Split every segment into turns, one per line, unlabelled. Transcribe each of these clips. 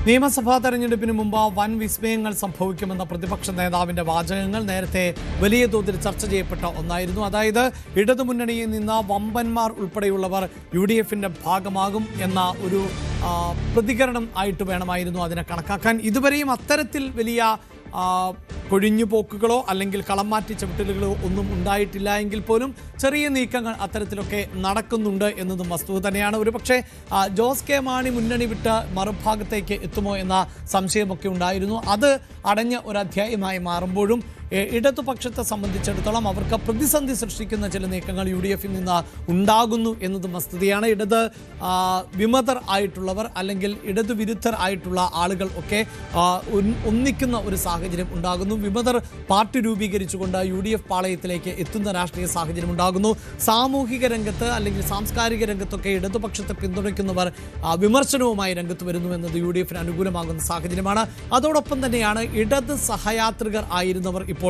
നിയമസഭാ തെരഞ്ഞെടുപ്പിന് മുമ്പ് വൻ വിസ്മയങ്ങൾ സംഭവിക്കുമെന്ന പ്രതിപക്ഷ നേതാവിന്റെ വാചകങ്ങൾ നേരത്തെ വലിയ തോതിൽ ചർച്ച ചെയ്യപ്പെട്ട ഒന്നായിരുന്നു. അതായത് ഇടതുമുന്നണിയിൽ നിന്ന് വമ്പന്മാർ ഉൾപ്പെടെയുള്ളവർ UDFന്റെ ഭാഗമാകും എന്ന ഒരു പ്രതികരണം ആയിട്ട് വേണമായിരുന്നു അതിനെ കണക്കാക്കാൻ. ഇതുവരെയും അത്തരത്തിൽ വലിയ കൊഴിഞ്ഞുപോക്കുകളോ അല്ലെങ്കിൽ കളം മാറ്റി ചവിട്ടലുകളോ ഒന്നും ഉണ്ടായിട്ടില്ല എങ്കിൽ പോലും ചെറിയ നീക്കങ്ങൾ അത്തരത്തിലൊക്കെ നടക്കുന്നുണ്ട് എന്നതും വസ്തുത തന്നെയാണ്. ഒരുപക്ഷെ ജോസ് കെ മാണി മുന്നണി വിട്ട് മറുഭാഗത്തേക്ക് എത്തുമോ എന്ന സംശയമൊക്കെ ഉണ്ടായിരുന്നു. അത് അടഞ്ഞ ഒരു അധ്യായമായി മാറുമ്പോഴും ഇടതുപക്ഷത്തെ സംബന്ധിച്ചിടത്തോളം അവർക്ക് പ്രതിസന്ധി സൃഷ്ടിക്കുന്ന ചില നീക്കങ്ങൾ UDFിൽ നിന്ന് ഉണ്ടാകുന്നു എന്നതും വസ്തുതയാണ്. ഇടത് വിമതർ ആയിട്ടുള്ളവർ അല്ലെങ്കിൽ ഇടതുവിരുദ്ധർ ആയിട്ടുള്ള ആളുകൾ ഒക്കെ ഒന്നിക്കുന്ന ഒരു സാഹചര്യം ഉണ്ടാകുന്നു. വിമതർ പാർട്ടി രൂപീകരിച്ചുകൊണ്ട് UDF പാളയത്തിലേക്ക് എത്തുന്ന രാഷ്ട്രീയ സാഹചര്യം ഉണ്ടാകുന്നു. സാമൂഹിക രംഗത്ത് അല്ലെങ്കിൽ സാംസ്കാരിക രംഗത്തൊക്കെ ഇടതുപക്ഷത്തെ പിന്തുണയ്ക്കുന്നവർ വിമർശനവുമായി രംഗത്ത് വരുന്നു എന്നത് UDFിന് അനുകൂലമാകുന്ന സാഹചര്യമാണ്. അതോടൊപ്പം തന്നെയാണ് ഇടത് സഹയാത്രികർ ആയിരുന്നവർ ഇപ്പോൾ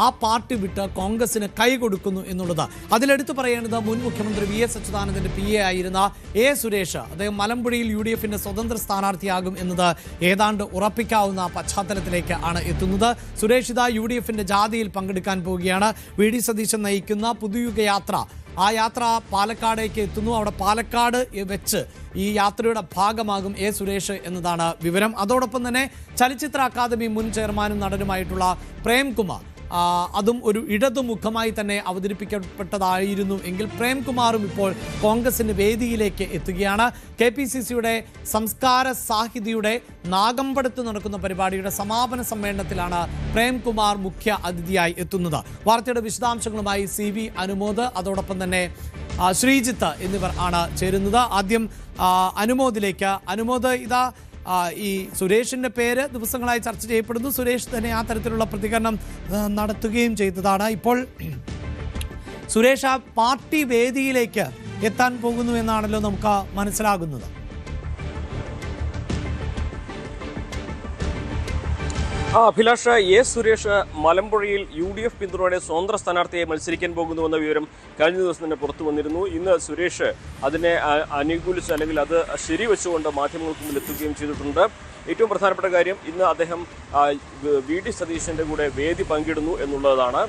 ആ പാർട്ടി വിട്ട് കോൺഗ്രസിന് കൈകൊടുക്കുന്നു എന്നുള്ളത്. അതിലെടുത്തു പറയേണ്ടത് മുൻ മുഖ്യമന്ത്രി VS അച്യുതാനന്ദന്റെ PA ആയിരുന്ന A സുരേഷ്. അദ്ദേഹം മലമ്പുഴയിൽ UDFിന്റെ സ്വതന്ത്ര സ്ഥാനാർത്ഥിയാകും എന്നത് ഏതാണ്ട് ഉറപ്പിക്കാവുന്ന പശ്ചാത്തലത്തിലേക്ക് ആണ് എത്തുന്നത്. സുരേഷ് ഇതാ UDFിന്റെ ജാഥയിൽ പങ്കെടുക്കാൻ പോവുകയാണ്. VD സതീശൻ നയിക്കുന്ന പുതുയുഗ യാത്ര, ആ യാത്ര പാലക്കാടേക്ക് എത്തുന്നു. അവിടെ പാലക്കാട് വെച്ച് ഈ യാത്രയുടെ ഭാഗമാകും A സുരേഷ് എന്നതാണ് വിവരം. അതോടൊപ്പം തന്നെ ചലച്ചിത്ര അക്കാദമി മുൻ ചെയർമാനും നടനുമായിട്ടുള്ള പ്രേംകുമാർ, അതും ഒരു ഇടതുമുഖമായി തന്നെ അവതരിപ്പിക്കപ്പെട്ടതായിരുന്നു എങ്കിൽ പ്രേംകുമാറും ഇപ്പോൾ കോൺഗ്രസിന്റെ വേദിയിലേക്ക് എത്തുകയാണ്. KPCCയുടെ സംസ്കാര സാഹിതിയുടെ നാഗമ്പടത്ത് നടക്കുന്ന പരിപാടിയുടെ സമാപന സമ്മേളനത്തിലാണ് പ്രേംകുമാർ മുഖ്യ അതിഥിയായി എത്തുന്നത്. വാർത്തയുടെ വിശദാംശങ്ങളുമായി CV അനുമോദ്, അതോടൊപ്പം തന്നെ ശ്രീജിത്ത് എന്നിവർ ആണ് ചേരുന്നത്. ആദ്യം അനുമോദിലേക്ക്. അനുമോദ്, ഇതാ ഈ സുരേഷിന്റെ പേര് ദിവസങ്ങളായി ചർച്ച ചെയ്യപ്പെടുന്നു. സുരേഷ് തന്നെ ആ തരത്തിലുള്ള പ്രതികരണം നടത്തുകയും ചെയ്തതാണ്. ഇപ്പോൾ സുരേഷ് ആ പാർട്ടി വേദിയിലേക്ക് എത്താൻ പോകുന്നു എന്നാണല്ലോ നമുക്ക് മനസ്സിലാകുന്നത്.
അഭിലാഷ്, A സുരേഷ് മലമ്പുഴയിൽ UDF പിന്തുണയോടെ സ്വതന്ത്ര സ്ഥാനാർത്ഥിയെ മത്സരിക്കാൻ പോകുന്നുവെന്ന വിവരം കഴിഞ്ഞ ദിവസം തന്നെ പുറത്തു വന്നിരുന്നു. ഇന്ന് സുരേഷ് അതിനെ അനുകൂലിച്ച് അല്ലെങ്കിൽ അത് ശരിവെച്ചുകൊണ്ട് മാധ്യമങ്ങൾക്ക് മുന്നിൽ എത്തുകയും ചെയ്തിട്ടുണ്ട്. ഏറ്റവും പ്രധാനപ്പെട്ട കാര്യം, ഇന്ന് അദ്ദേഹം VD സതീശന്റെ കൂടെ വേദി പങ്കിടുന്നു എന്നുള്ളതാണ്.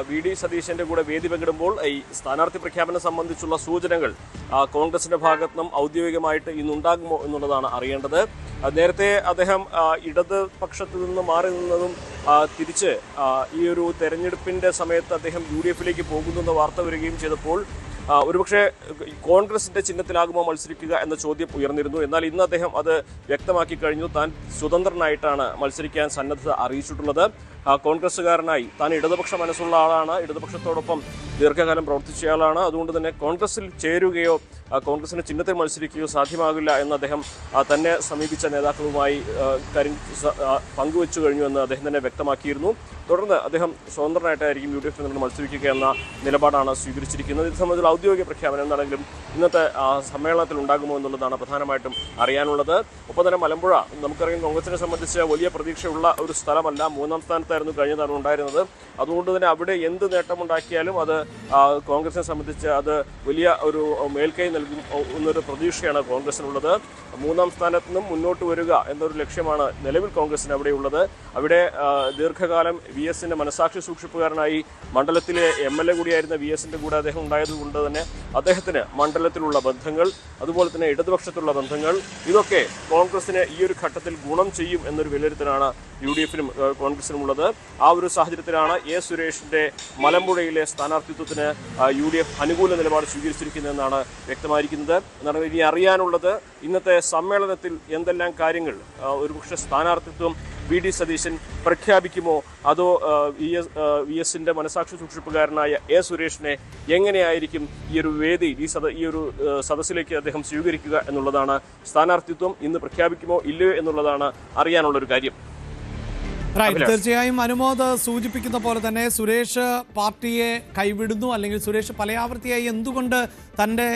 VD സതീശന്റെ കൂടെ വേദി പങ്കിടുമ്പോൾ ഈ സ്ഥാനാർത്ഥി പ്രഖ്യാപനം സംബന്ധിച്ചുള്ള സൂചനകൾ കോൺഗ്രസിന്റെ ഭാഗത്തു നിന്നും ഔദ്യോഗികമായിട്ട് ഇന്നുണ്ടാകുമോ എന്നുള്ളതാണ് അറിയേണ്ടത്. നേരത്തെ അദ്ദേഹം ഇടത് പക്ഷത്തു നിന്ന് മാറി നിന്നതും തിരിച്ച് ഈ ഒരു തെരഞ്ഞെടുപ്പിന്റെ സമയത്ത് അദ്ദേഹം UDFിലേക്ക് പോകുന്നുവെന്ന വാർത്ത വരികയും ചെയ്തപ്പോൾ ഒരുപക്ഷെ കോൺഗ്രസിന്റെ ചിഹ്നത്തിലാകുമോ മത്സരിക്കുക എന്ന ചോദ്യം ഉയർന്നിരുന്നു. എന്നാൽ ഇന്ന് അദ്ദേഹം അത് വ്യക്തമാക്കി കഴിഞ്ഞു. താൻ സ്വതന്ത്രനായിട്ടാണ് മത്സരിക്കാൻ സന്നദ്ധത അറിയിച്ചിട്ടുള്ളത്. കോൺഗ്രസ്സുകാരനായി താൻ ഇടതുപക്ഷ മനസ്സുള്ള ആളാണ്, ഇടതുപക്ഷത്തോടൊപ്പം ദീർഘകാലം പ്രവർത്തിച്ചയാളാണ്. അതുകൊണ്ട് തന്നെ കോൺഗ്രസിൽ ചേരുകയോ കോൺഗ്രസിന്റെ ചിഹ്നത്തിൽ മത്സരിക്കുകയോ സാധ്യമാകില്ല എന്ന് അദ്ദേഹം തന്നെ സമീപിച്ച നേതാക്കളുമായി കാര്യം പങ്കുവച്ചു കഴിഞ്ഞു എന്ന് അദ്ദേഹം തന്നെ വ്യക്തമാക്കിയിരുന്നു. തുടർന്ന് അദ്ദേഹം സ്വതന്ത്രനായിട്ടായിരിക്കും UDFിൽ നിന്ന് മത്സരിക്കുക എന്ന നിലപാടാണ് സ്വീകരിച്ചിരിക്കുന്നത്. ഇത് സംബന്ധിച്ചുള്ള ഔദ്യോഗിക പ്രഖ്യാപനം എന്താണെങ്കിലും ഇന്നത്തെ സമ്മേളനത്തിൽ ഉണ്ടാകുമോ എന്നുള്ളതാണ് പ്രധാനമായിട്ടും അറിയാനുള്ളത്. ഒപ്പം തന്നെ മലമ്പുഴ നമുക്കറിയാം കോൺഗ്രസിനെ സംബന്ധിച്ച് വലിയ പ്രതീക്ഷയുള്ള ഒരു സ്ഥലമല്ല. 3ാം സ്ഥാനത്തായിരുന്നു കഴിഞ്ഞ തവണ ഉണ്ടായിരുന്നത്. അതുകൊണ്ട് തന്നെ അവിടെ എന്ത് നേട്ടമുണ്ടാക്കിയാലും അത് കോൺഗ്രസിനെ സംബന്ധിച്ച് അത് വലിയ ഒരു മേൽക്കൈ നൽകും എന്നൊരു പ്രതീക്ഷയാണ് കോൺഗ്രസിനുള്ളത്. 3ാം സ്ഥാനത്ത് നിന്നും മുന്നോട്ട് വരിക എന്നൊരു ലക്ഷ്യമാണ് നിലവിൽ കോൺഗ്രസിന് അവിടെയുള്ളത്. അവിടെ ദീർഘകാലം VSന്റെ മനസാക്ഷി സൂക്ഷിപ്പുകാരനായി മണ്ഡലത്തിലെ MLA കൂടിയായിരുന്ന VSന്റെ കൂടെ അദ്ദേഹം ഉണ്ടായതുകൊണ്ട് തന്നെ അദ്ദേഹത്തിന് മണ്ഡലത്തിലുള്ള ബന്ധങ്ങൾ, അതുപോലെ തന്നെ ഇടതുപക്ഷത്തുള്ള ബന്ധങ്ങൾ, ഇതൊക്കെ കോൺഗ്രസിന് ഈ ഒരു ഘട്ടത്തിൽ ഗുണം ചെയ്യും എന്നൊരു വിലയിരുത്തലാണ് UDFിനും കോൺഗ്രസിനുമുള്ളത്. ആ ഒരു സാഹചര്യത്തിലാണ് A സുരേഷിന്റെ മലമ്പുഴയിലെ സ്ഥാനാർത്ഥിത്വത്തിന് UDF അനുകൂല നിലപാട് സ്വീകരിച്ചിരിക്കുന്നതെന്നാണ് വ്യക്തമായിരിക്കുന്നത്. എന്നാണ് ഇനി അറിയാനുള്ളത്, ഇന്നത്തെ സമ്മേളനത്തിൽ എന്തെല്ലാം കാര്യങ്ങൾ ഒരുപക്ഷെ സ്ഥാനാർത്ഥിത്വം VD സതീശൻ പ്രഖ്യാപിക്കുമോ, അതോ VSന്റെ മനസാക്ഷി സൂക്ഷിപ്പുകാരനായ A സുരേഷിനെ എങ്ങനെയായിരിക്കും ഈ ഒരു വേദി ഈ ഒരു സദസ്സിലേക്ക് അദ്ദേഹം സ്വീകരിക്കുക എന്നുള്ളതാണ്. സ്ഥാനാർത്ഥിത്വം ഇന്ന് പ്രഖ്യാപിക്കുമോ ഇല്ലയോ എന്നുള്ളതാണ് അറിയാനുള്ളൊരു കാര്യം.
തീർച്ചയായും അനുമോദ് സൂചിപ്പിക്കുന്ന പോലെ തന്നെ സുരേഷ് പാർട്ടിയെ കൈവിടുന്നു, അല്ലെങ്കിൽ സുരേഷ് പലയാവർത്തിയായി എന്തുകൊണ്ട് തൻ്റെ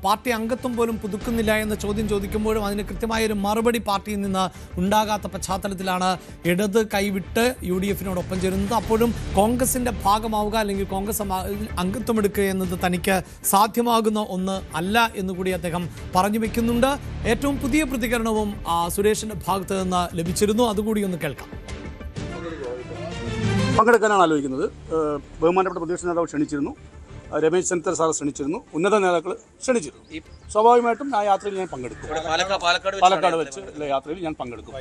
പാർട്ടി അംഗത്വം പോലും പുതുക്കുന്നില്ല എന്ന ചോദ്യം ചോദിക്കുമ്പോഴും അതിന് കൃത്യമായൊരു മറുപടി പാർട്ടിയിൽ നിന്ന് ഉണ്ടാകാത്ത പശ്ചാത്തലത്തിലാണ് ഇടത് കൈവിട്ട് UDF-നോടൊപ്പം ചേരുന്നത്. അപ്പോഴും കോൺഗ്രസിൻ്റെ ഭാഗമാവുക അല്ലെങ്കിൽ കോൺഗ്രസ് അംഗത്വം എടുക്കുക എന്നത് തനിക്ക് സാധ്യമാകുന്ന ഒന്ന് അല്ല എന്നുകൂടി അദ്ദേഹം പറഞ്ഞു വെക്കുന്നുണ്ട്. ഏറ്റവും പുതിയ പ്രതികരണവും സുരേഷിൻ്റെ ഭാഗത്ത് നിന്ന് ലഭിച്ചിരുന്നു, അതുകൂടി ഒന്ന് കേൾക്കാം.
പങ്കെടുക്കാനാണ് ആലോചിക്കുന്നത്. ബഹുമാനപ്പെട്ട പ്രതിപക്ഷ നേതാവ് ക്ഷണിച്ചിരുന്നു, രമേശ് ചെന്നിത്തല സാർ ക്ഷണിച്ചിരുന്നു, ഉന്നത നേതാക്കൾ ക്ഷണിച്ചിരുന്നു. സ്വാഭാവികമായിട്ടും ആ യാത്രയിൽ ഞാൻ പങ്കെടുക്കും. പാലക്കാട് വെച്ച് യാത്രയിൽ ഞാൻ പങ്കെടുക്കും.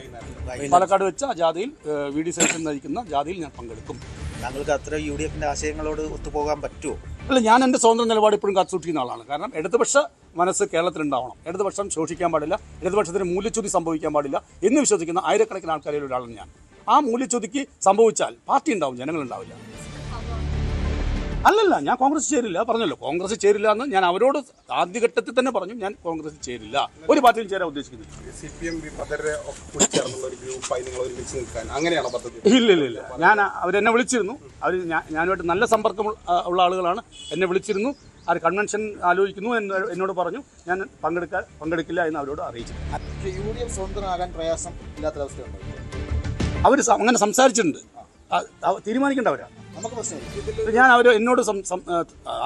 പാലക്കാട് വെച്ച് ആ ജാഥയിൽ VD സതീശൻ നയിക്കുന്ന ജാഥയിൽ ഞാൻ പങ്കെടുക്കും.
താങ്കൾക്ക് അത്ര UDF-ന്റെ ആശയങ്ങളോട് ഒത്തുപോകാൻ പറ്റുമോ?
അല്ല, ഞാൻ എൻ്റെ സ്വന്തം നിലപാട് ഇപ്പോഴും കാത്തുസൂക്ഷിക്കുന്ന ആളാണ്. കാരണം ഇടതുപക്ഷ മനസ്സ് കേരളത്തിലുണ്ടാവണം, ഇടതുപക്ഷം ശോഷിക്കാൻ പാടില്ല, ഇടതുപക്ഷത്തിന് മൂല്യച്യുതി സംഭവിക്കാൻ പാടില്ല എന്ന് വിശ്വസിക്കുന്ന ആയിരക്കണക്കിന് ആൾക്കാരിൽ ഒരാളാണ് ഞാൻ. ആ മൂല്യച്യുതിക്ക് സംഭവിച്ചാൽ പാർട്ടി ഉണ്ടാവും, ജനങ്ങളുണ്ടാവില്ല. അല്ലല്ല, ഞാൻ കോൺഗ്രസ് ചേരില്ല, പറഞ്ഞല്ലോ കോൺഗ്രസ് ചേരില്ല എന്ന് ഞാൻ അവരോട് ആദ്യഘട്ടത്തിൽ തന്നെ പറഞ്ഞു. ഞാൻ കോൺഗ്രസ് ചേരില്ല, ഒരു പാർട്ടിയും ചേരാൻ ഉദ്ദേശിക്കുന്നില്ല. ഇല്ല, ഞാൻ അവരെന്നെ വിളിച്ചിരുന്നു. ഞാനുമായിട്ട് നല്ല സമ്പർക്കം ഉള്ള ആളുകളാണ്. എന്നെ വിളിച്ചിരുന്നു. ആ കൺവെൻഷൻ ആലോചിക്കുന്നു എന്നോട് പറഞ്ഞു. ഞാൻ പങ്കെടുക്കില്ല എന്ന് അവരോട് അറിയിച്ചു.
UDF സ്വതന്ത്രമാകാൻ പ്രയാസം ഇല്ലാത്തൊരവസ്ഥയുണ്ട്.
അവർ അങ്ങനെ സംസാരിച്ചിട്ടുണ്ട്, തീരുമാനിക്കേണ്ടവരാണ്. ഞാൻ എന്നോട്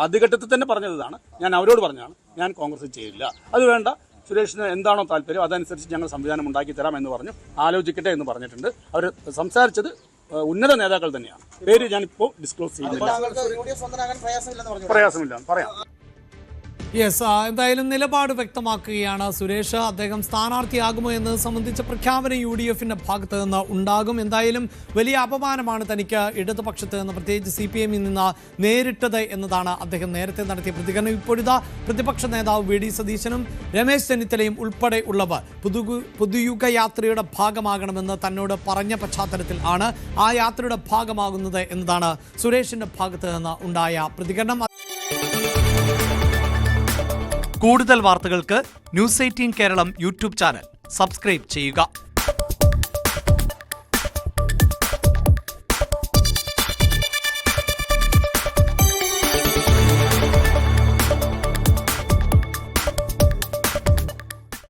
ആദ്യഘട്ടത്തിൽ തന്നെ പറഞ്ഞതാണ്, ഞാൻ അവരോട് പറഞ്ഞതാണ് ഞാൻ കോൺഗ്രസ് ചെയ്യില്ല. അത് വേണ്ട, സുരേഷിന് എന്താണോ താല്പര്യം അതനുസരിച്ച് ഞങ്ങൾ സംവിധാനം ഉണ്ടാക്കി തരാം എന്ന് പറഞ്ഞു. ആലോചിക്കട്ടെ എന്ന് പറഞ്ഞിട്ടുണ്ട്. അവർ സംസാരിച്ചത് ഉന്നത നേതാക്കൾ തന്നെയാണ്. പേര് ഞാനിപ്പോൾ ഡിസ്ക്ലോസ് ചെയ്യുന്നില്ല. പ്രയാസമില്ല, പറയാം.
യെസ്, എന്തായാലും നിലപാട് വ്യക്തമാക്കുകയാണ് സുരേഷ്. അദ്ദേഹം സ്ഥാനാർത്ഥിയാകുമോ എന്നത് സംബന്ധിച്ച പ്രഖ്യാപനം UDF-ന്റെ ഭാഗത്ത് നിന്ന് ഉണ്ടാകും. എന്തായാലും വലിയ അപമാനമാണ് തനിക്ക് ഇടതുപക്ഷത്ത് നിന്ന്, പ്രത്യേകിച്ച് CPM-ൽ നിന്ന് നേരിട്ടത് എന്നതാണ് അദ്ദേഹം നേരത്തെ നടത്തിയ പ്രതികരണം. ഇപ്പോഴിതാ പ്രതിപക്ഷ നേതാവ് VD സതീശനും രമേശ് ചെന്നിത്തലയും ഉൾപ്പെടെ ഉള്ളവർ പുതുയുഗ യാത്രയുടെ ഭാഗമാകണമെന്ന് തന്നോട് പറഞ്ഞ പശ്ചാത്തലത്തിൽ ആണ് ആ യാത്രയുടെ ഭാഗമാകുന്നത് എന്നതാണ് സുരേഷിന്റെ ഭാഗത്ത് നിന്ന് ഉണ്ടായ പ്രതികരണം. കൂടുതൽ വാർത്തകൾക്ക് News 18 കേരളം യൂട്യൂബ് ചാനൽ സബ്സ്ക്രൈബ് ചെയ്യുക.